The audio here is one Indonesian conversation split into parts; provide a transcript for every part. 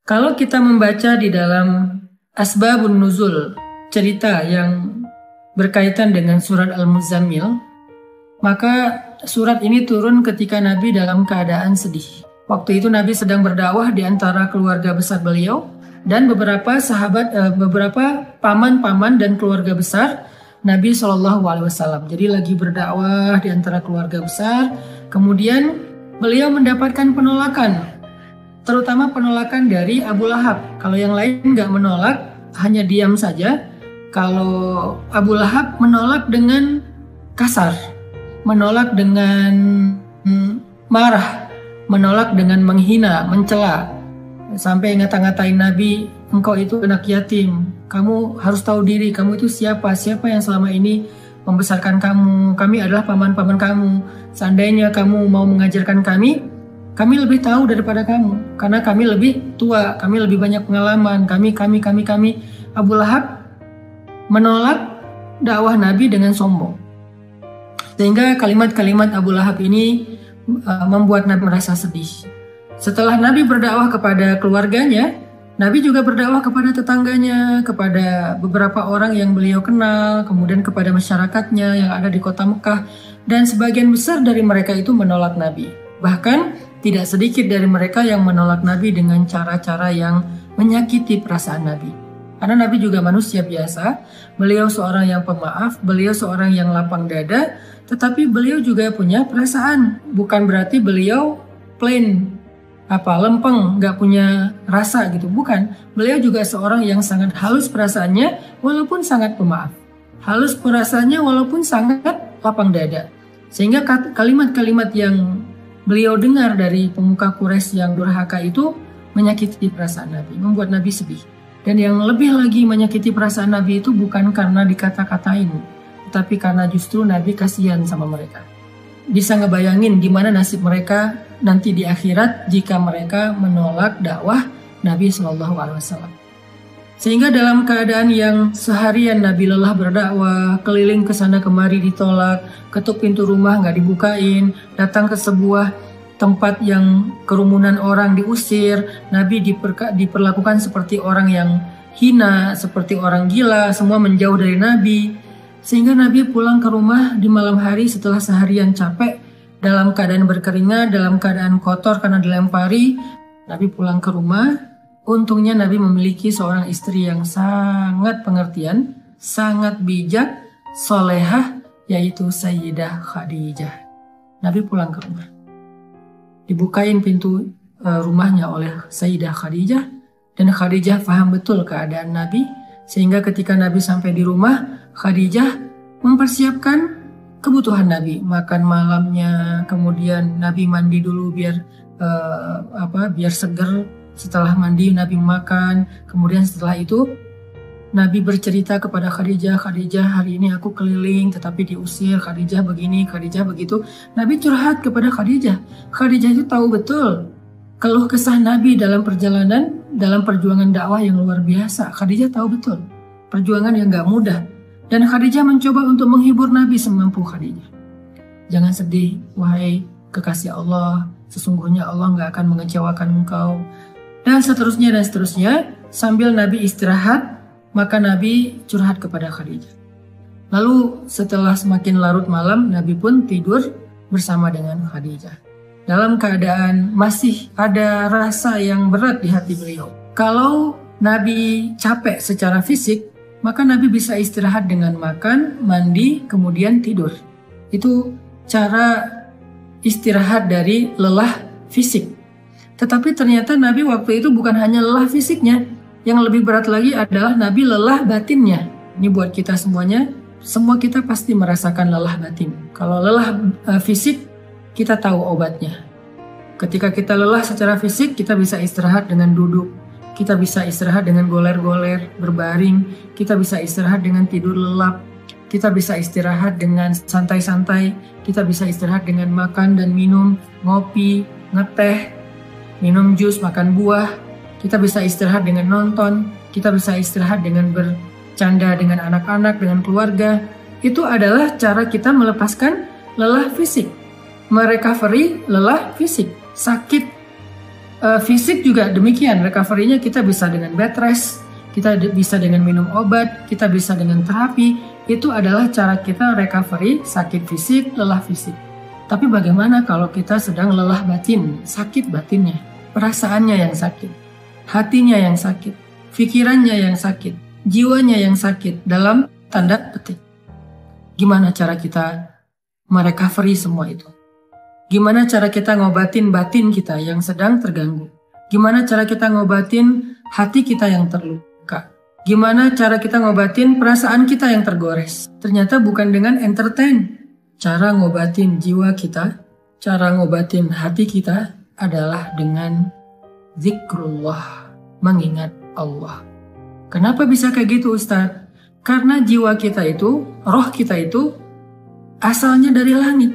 Kalau kita membaca di dalam Asbabun Nuzul, cerita yang berkaitan dengan surat Al-Muzammil, maka surat ini turun ketika Nabi dalam keadaan sedih. Waktu itu Nabi sedang berdakwah di antara keluarga besar beliau dan beberapa sahabat, beberapa paman-paman dan keluarga besar Nabi SAW. Jadi lagi berdakwah di antara keluarga besar, kemudian beliau mendapatkan penolakan. Terutama penolakan dari Abu Lahab. Kalau yang lain nggak menolak, hanya diam saja. Kalau Abu Lahab menolak dengan kasar, menolak dengan marah, menolak dengan menghina, mencela, sampai ngata-ngatain Nabi, engkau itu anak yatim, kamu harus tahu diri, kamu itu siapa yang selama ini membesarkan kamu, kami adalah paman-paman kamu, seandainya kamu mau mengajarkan kami lebih tahu daripada kamu, karena kami lebih tua, kami lebih banyak pengalaman, kami. Abu Lahab menolak dakwah Nabi dengan sombong. Sehingga kalimat-kalimat Abu Lahab ini membuat Nabi merasa sedih. Setelah Nabi berdakwah kepada keluarganya, Nabi juga berdakwah kepada tetangganya, kepada beberapa orang yang beliau kenal, kemudian kepada masyarakatnya yang ada di kota Mekah, dan sebagian besar dari mereka itu menolak Nabi. Bahkan tidak sedikit dari mereka yang menolak Nabi dengan cara-cara yang menyakiti perasaan Nabi. Karena Nabi juga manusia biasa, beliau seorang yang pemaaf, beliau seorang yang lapang dada, tetapi beliau juga punya perasaan. Bukan berarti beliau plain, lempeng, nggak punya rasa gitu. Bukan, beliau juga seorang yang sangat halus perasaannya walaupun sangat pemaaf. Halus perasaannya walaupun sangat lapang dada. Sehingga kalimat-kalimat yang beliau dengar dari pemuka Quraisy yang durhaka itu menyakiti perasaan Nabi, membuat Nabi sedih. Dan yang lebih lagi menyakiti perasaan Nabi itu bukan karena dikata-katain, tetapi karena justru Nabi kasihan sama mereka. Bisa ngebayangin gimana nasib mereka nanti di akhirat jika mereka menolak dakwah Nabi SAW. Sehingga dalam keadaan yang seharian Nabi lelah berdakwah, keliling ke sana kemari ditolak, ketuk pintu rumah nggak dibukain, datang ke sebuah tempat yang kerumunan orang diusir, Nabi diperlakukan seperti orang yang hina, seperti orang gila, semua menjauh dari Nabi. Sehingga Nabi pulang ke rumah di malam hari setelah seharian capek, dalam keadaan berkeringat, dalam keadaan kotor karena dilempari. Nabi pulang ke rumah. Untungnya Nabi memiliki seorang istri yang sangat pengertian, sangat bijak, solehah, yaitu Sayyidah Khadijah. Nabi pulang ke rumah. Dibukain pintu rumahnya oleh Sayyidah Khadijah, dan Khadijah paham betul keadaan Nabi, sehingga ketika Nabi sampai di rumah, Khadijah mempersiapkan kebutuhan Nabi, makan malamnya, kemudian Nabi mandi dulu biar seger. Setelah mandi Nabi makan, kemudian setelah itu Nabi bercerita kepada Khadijah, Khadijah hari ini aku keliling tetapi diusir, Khadijah begini, Khadijah begitu. Nabi curhat kepada Khadijah. Khadijah itu tahu betul keluh kesah Nabi dalam perjalanan, dalam perjuangan dakwah yang luar biasa. Khadijah tahu betul perjuangan yang gak mudah. Dan Khadijah mencoba untuk menghibur Nabi semampu Khadijah. Jangan sedih, wahai kekasih Allah, sesungguhnya Allah gak akan mengecewakan engkau. Dan seterusnya, sambil Nabi istirahat, maka Nabi curhat kepada Khadijah. Lalu setelah semakin larut malam, Nabi pun tidur bersama dengan Khadijah. Dalam keadaan masih ada rasa yang berat di hati beliau. Kalau Nabi capek secara fisik, maka Nabi bisa istirahat dengan makan, mandi, kemudian tidur. Itu cara istirahat dari lelah fisik. Tetapi ternyata Nabi waktu itu bukan hanya lelah fisiknya, yang lebih berat lagi adalah Nabi lelah batinnya. Ini buat kita semuanya, semua kita pasti merasakan lelah batin. Kalau lelah fisik, kita tahu obatnya. Ketika kita lelah secara fisik, kita bisa istirahat dengan duduk, kita bisa istirahat dengan goler-goler, berbaring, kita bisa istirahat dengan tidur lelap, kita bisa istirahat dengan santai-santai, kita bisa istirahat dengan makan dan minum, ngopi, ngeteh, minum jus, makan buah. Kita bisa istirahat dengan nonton, kita bisa istirahat dengan bercanda dengan anak-anak, dengan keluarga. Itu adalah cara kita melepaskan lelah fisik, merecovery lelah fisik. Sakit Fisik juga demikian, recovery-nya kita bisa dengan bed rest, kita bisa dengan minum obat, kita bisa dengan terapi. Itu adalah cara kita recovery sakit fisik, lelah fisik. Tapi bagaimana kalau kita sedang lelah batin, sakit batinnya, perasaannya yang sakit, hatinya yang sakit, pikirannya yang sakit, jiwanya yang sakit, dalam tanda petik. Gimana cara kita merecovery semua itu? Gimana cara kita ngobatin batin kita yang sedang terganggu? Gimana cara kita ngobatin hati kita yang terluka? Gimana cara kita ngobatin perasaan kita yang tergores? Ternyata bukan dengan entertain. Cara ngobatin jiwa kita, cara ngobatin hati kita adalah dengan zikrullah, mengingat Allah. Kenapa bisa kayak gitu, Ustaz? Karena jiwa kita itu, roh kita itu asalnya dari langit.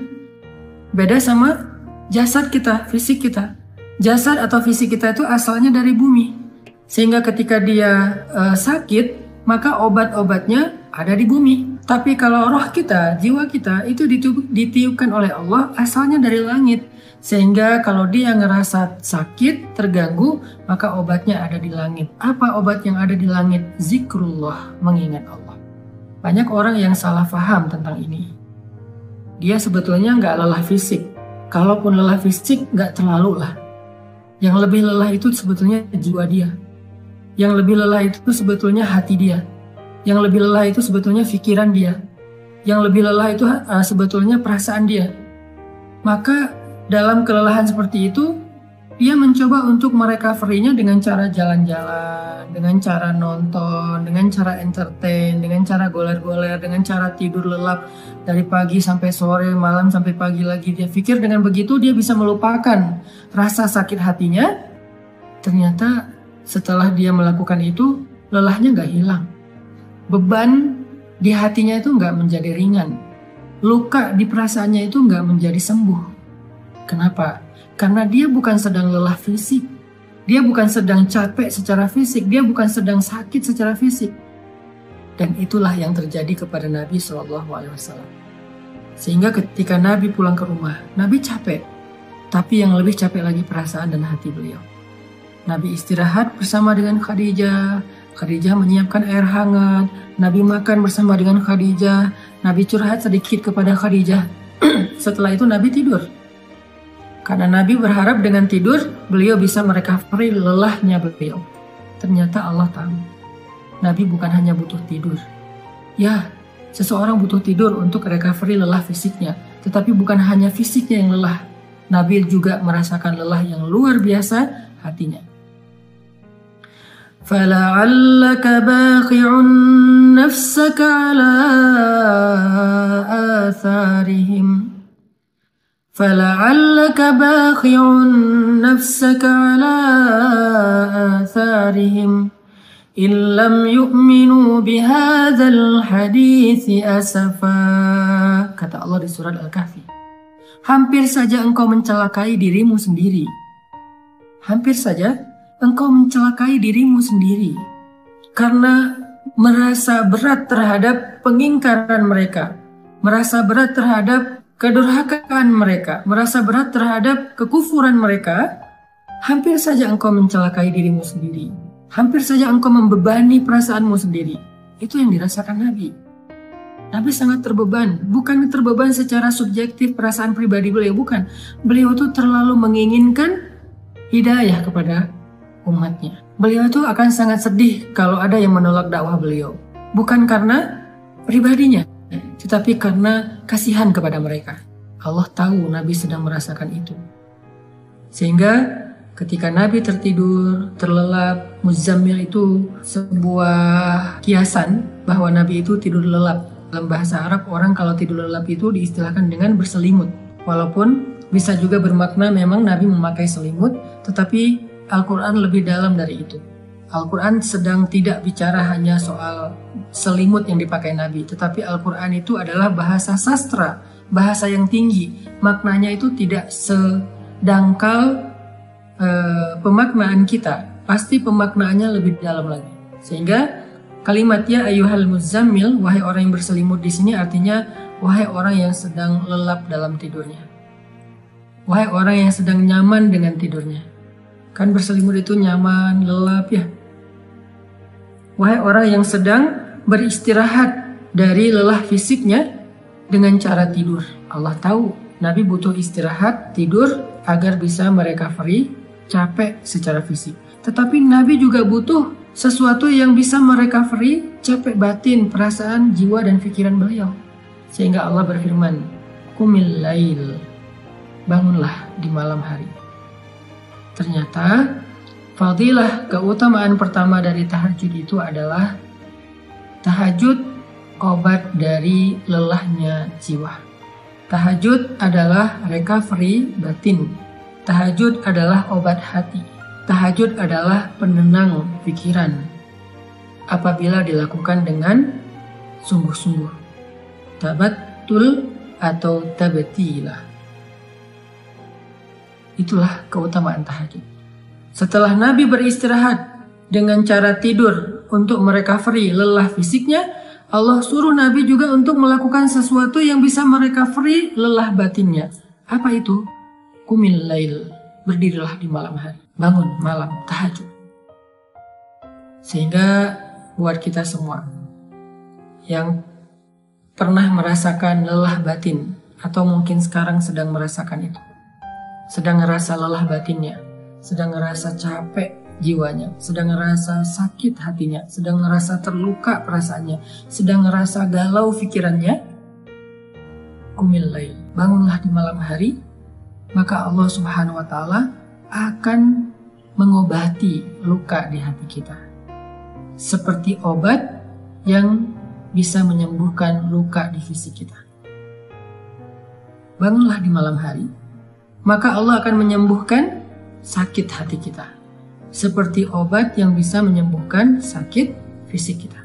Beda sama jasad kita, fisik kita. Jasad atau fisik kita itu asalnya dari bumi. Sehingga ketika dia sakit, maka obat-obatnya ada di bumi. Tapi kalau roh kita, jiwa kita itu ditiupkan oleh Allah asalnya dari langit. Sehingga kalau dia ngerasa sakit, terganggu, maka obatnya ada di langit. Apa obat yang ada di langit? Zikrullah, mengingat Allah. Banyak orang yang salah paham tentang ini. Dia sebetulnya nggak lelah fisik. Kalaupun lelah fisik, nggak terlalu lah. Yang lebih lelah itu sebetulnya jiwa dia. Yang lebih lelah itu sebetulnya hati dia. Yang lebih lelah itu sebetulnya pikiran dia. Yang lebih lelah itu sebetulnya perasaan dia. Maka dalam kelelahan seperti itu, dia mencoba untuk merecovery-nya dengan cara jalan-jalan, dengan cara nonton, dengan cara entertain, dengan cara goler-goler, dengan cara tidur lelap dari pagi sampai sore, malam sampai pagi lagi. Dia pikir dengan begitu dia bisa melupakan rasa sakit hatinya. Ternyata setelah dia melakukan itu, lelahnya gak hilang. Beban di hatinya itu gak menjadi ringan. Luka di perasaannya itu gak menjadi sembuh. Kenapa? Karena dia bukan sedang lelah fisik, dia bukan sedang capek secara fisik, dia bukan sedang sakit secara fisik. Dan itulah yang terjadi kepada Nabi SAW. Sehingga ketika Nabi pulang ke rumah, Nabi capek, tapi yang lebih capek lagi perasaan dan hati beliau. Nabi istirahat bersama dengan Khadijah, Khadijah menyiapkan air hangat, Nabi makan bersama dengan Khadijah, Nabi curhat sedikit kepada Khadijah. Setelah itu Nabi tidur. Karena Nabi berharap dengan tidur, beliau bisa merecovery lelahnya beliau. Ternyata Allah tahu, Nabi bukan hanya butuh tidur. Ya, seseorang butuh tidur untuk recovery lelah fisiknya. Tetapi bukan hanya fisiknya yang lelah. Nabi juga merasakan lelah yang luar biasa hatinya. فَلَعَلَّكَ بَاخِعٌ نَفْسَكَ عَلَىٰ آثَارِهِمْ فَلَعَلَّكَ بَاخِعٌ نَفْسَكَ عَلَىٰ آثَارِهِمْ إِن لَّمْ يُؤْمِنُوا بِهَذَا الْحَدِيثِ أَسَفًا. Kata Allah di surat Al-Kahfi. Hampir saja engkau mencelakai dirimu sendiri. Hampir saja engkau mencelakai dirimu sendiri. Karena merasa berat terhadap pengingkaran mereka. Merasa berat terhadap kedurhakaan mereka, merasa berat terhadap kekufuran mereka, hampir saja engkau mencelakai dirimu sendiri. Hampir saja engkau membebani perasaanmu sendiri. Itu yang dirasakan Nabi. Nabi sangat terbeban. Bukan terbeban secara subjektif perasaan pribadi beliau, bukan. Beliau itu terlalu menginginkan hidayah kepada umatnya. Beliau itu akan sangat sedih kalau ada yang menolak dakwah beliau. Bukan karena pribadinya, tetapi karena kasihan kepada mereka. Allah tahu Nabi sedang merasakan itu. Sehingga ketika Nabi tertidur, terlelap, Muzammil itu sebuah kiasan bahwa Nabi itu tidur lelap. Dalam bahasa Arab, orang kalau tidur lelap itu diistilahkan dengan berselimut. Walaupun bisa juga bermakna memang Nabi memakai selimut, tetapi Al-Quran lebih dalam dari itu. Al-Quran sedang tidak bicara hanya soal selimut yang dipakai Nabi, tetapi Al-Quran itu adalah bahasa sastra, bahasa yang tinggi. Maknanya itu tidak sedangkal pemaknaan kita, pasti pemaknaannya lebih dalam lagi. Sehingga kalimatnya ayyuhal muzammil, wahai orang yang berselimut di sini artinya wahai orang yang sedang lelap dalam tidurnya. Wahai orang yang sedang nyaman dengan tidurnya. Kan berselimut itu nyaman, lelap ya. Wahai orang yang sedang beristirahat dari lelah fisiknya dengan cara tidur. Allah tahu Nabi butuh istirahat, tidur agar bisa merecovery capek secara fisik. Tetapi Nabi juga butuh sesuatu yang bisa merecovery capek batin, perasaan, jiwa dan pikiran beliau. Sehingga Allah berfirman, "Qumil lail." Bangunlah di malam hari. Ternyata fadilah keutamaan pertama dari tahajud itu adalah tahajud obat dari lelahnya jiwa. Tahajud adalah recovery batin. Tahajud adalah obat hati. Tahajud adalah penenang pikiran apabila dilakukan dengan sungguh-sungguh. Tabattul atau tabatilah. Itulah keutamaan tahajud. Setelah Nabi beristirahat dengan cara tidur untuk merecovery lelah fisiknya, Allah suruh Nabi juga untuk melakukan sesuatu yang bisa merecovery lelah batinnya. Apa itu? Qumil lail. Berdirilah di malam hari. Bangun malam, tahajud. Sehingga buat kita semua yang pernah merasakan lelah batin atau mungkin sekarang sedang merasakan itu, sedang ngerasa lelah batinnya, sedang ngerasa capek jiwanya, sedang ngerasa sakit hatinya, sedang ngerasa terluka perasaannya, sedang ngerasa galau pikirannya, qumil lail, bangunlah di malam hari, maka Allah Subhanahu wa Ta'ala akan mengobati luka di hati kita, seperti obat yang bisa menyembuhkan luka di fisik kita. Bangunlah di malam hari, maka Allah akan menyembuhkan sakit hati kita, seperti obat yang bisa menyembuhkan sakit fisik kita.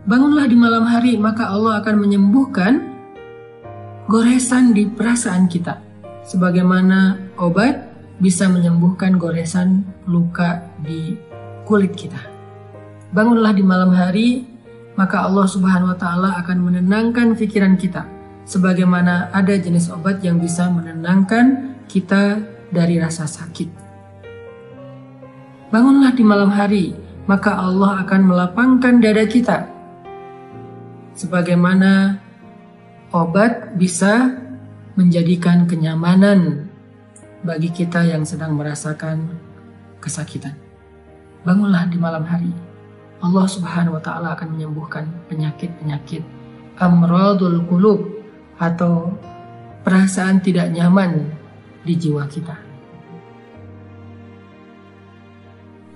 Bangunlah di malam hari, maka Allah akan menyembuhkan goresan di perasaan kita, sebagaimana obat bisa menyembuhkan goresan luka di kulit kita. Bangunlah di malam hari, maka Allah Subhanahu wa Ta'ala akan menenangkan pikiran kita, sebagaimana ada jenis obat yang bisa menenangkan kita dari rasa sakit. Bangunlah di malam hari, maka Allah akan melapangkan dada kita, sebagaimana obat bisa menjadikan kenyamanan bagi kita yang sedang merasakan kesakitan. Bangunlah di malam hari, Allah Subhanahu wa Ta'ala akan menyembuhkan penyakit-penyakit amradul qulub atau perasaan tidak nyaman di jiwa kita.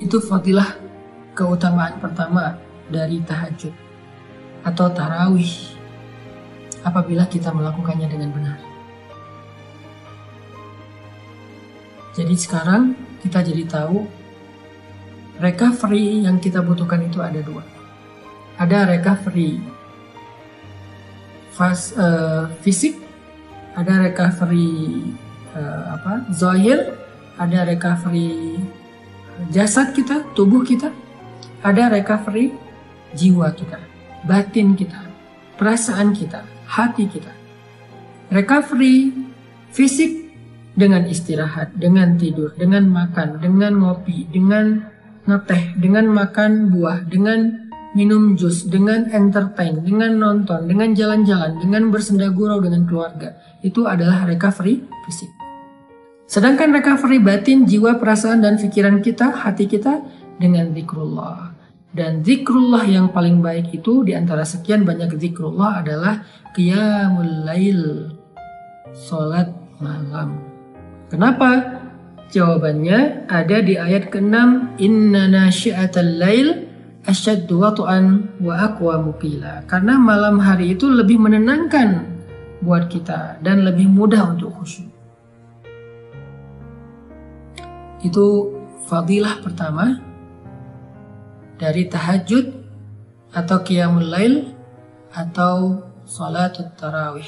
Itu fadilah keutamaan pertama dari tahajud atau tarawih apabila kita melakukannya dengan benar. Jadi sekarang kita jadi tahu recovery yang kita butuhkan itu ada dua. Ada recovery fisik, ada recovery zahir, ada recovery jasad kita, tubuh kita, ada recovery jiwa kita, batin kita, perasaan kita, hati kita. Recovery fisik dengan istirahat, dengan tidur, dengan makan, dengan ngopi, dengan ngeteh, dengan makan buah, dengan minum jus, dengan entertain, dengan nonton, dengan jalan-jalan, dengan bersenda gurau dengan keluarga. Itu adalah recovery fisik. Sedangkan recovery batin, jiwa, perasaan, dan pikiran kita, hati kita dengan zikrullah. Dan zikrullah yang paling baik itu di antara sekian banyak zikrullah adalah qiyamul lail, salat malam. Kenapa? Jawabannya ada di ayat ke-6, inna nasyi'atal lail asyaddu wat'an wa aqwamu qila. Karena malam hari itu lebih menenangkan buat kita dan lebih mudah untuk khusyuk. Itu fadilah pertama dari tahajud atau qiyamul lail atau salat tarawih.